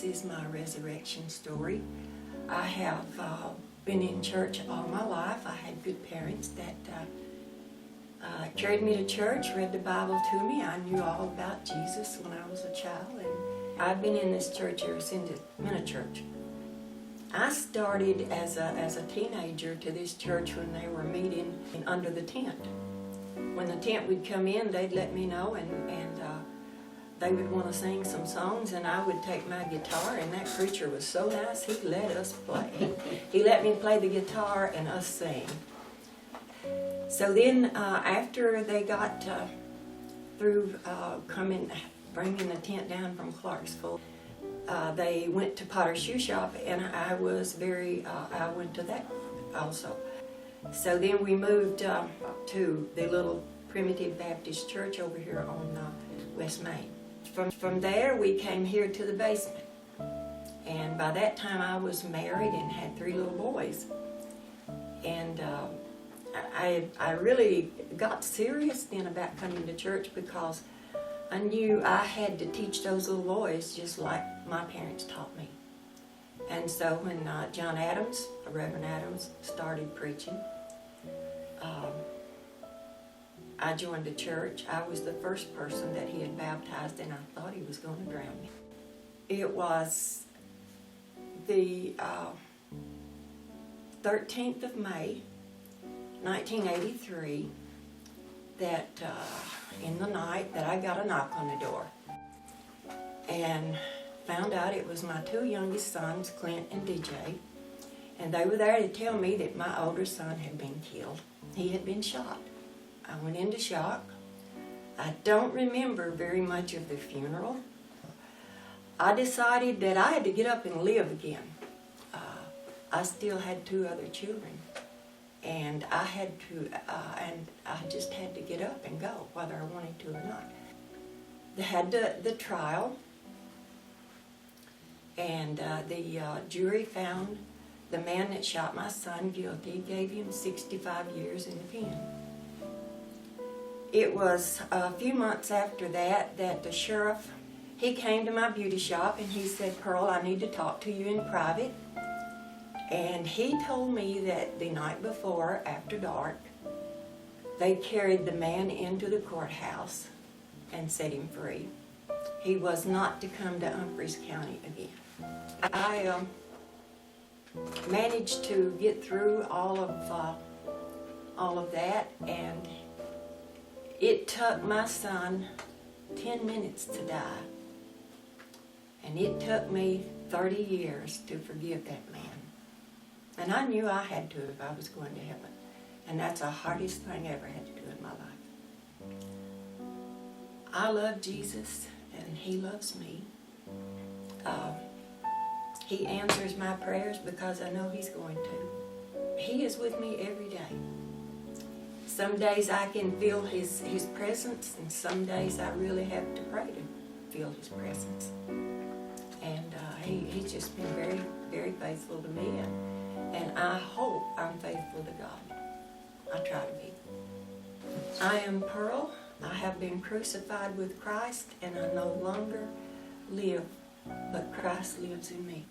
this is my resurrection story. I have been in church all my life. I had good parents that carried me to church, read the Bible to me. I knew all about Jesus when I was a child, and I've been in this church ever since it's been a church. I started as a teenager to this church when they were meeting under the tent. When the tent would come in, they'd let me know, and they would want to sing some songs, and I would take my guitar, and that preacher was so nice, he let us play. He let me play the guitar and us sing. So then after they got through bringing the tent down from Clarksville, they went to Potter's Shoe Shop, and I went to that also. So then we moved to the little Primitive Baptist Church over here on West Main. From there we came here to the basement, and by that time I was married and had 3 little boys. And I really got serious then about coming to church, because I knew I had to teach those little boys just like my parents taught me. And so when John Adams, Reverend Adams, started preaching, I joined the church. I was the first person that he had baptized, and I thought he was going to drown me. It was the 13th of May, 1983, that in the night that I got a knock on the door and found out it was my 2 youngest sons, Clint and DJ, and they were there to tell me that my older son had been killed. He had been shot. I went into shock. I don't remember very much of the funeral. I decided that I had to get up and live again. I still had 2 other children, and I just had to get up and go, whether I wanted to or not. They had the trial, and the jury found the man that shot my son guilty, gave him 65 years in the pen. It was a few months after that the sheriff, he came to my beauty shop, and he said, "Pearl, I need to talk to you in private." And he told me that the night before, after dark, they carried the man into the courthouse and set him free. He was not to come to Humphreys County again. I managed to get through all of that, and it took my son 10 minutes to die, and it took me 30 years to forgive that man. And I knew I had to if I was going to heaven, and that's the hardest thing I ever had to do in my life. I love Jesus, and He loves me. He answers my prayers because I know He's going to. He is with me every day. Some days I can feel His presence, and some days I really have to pray to feel His presence. And He's just been very, very faithful to me, and I hope I'm faithful to God. I try to be. I am Pearl. I have been crucified with Christ, and I no longer live, but Christ lives in me.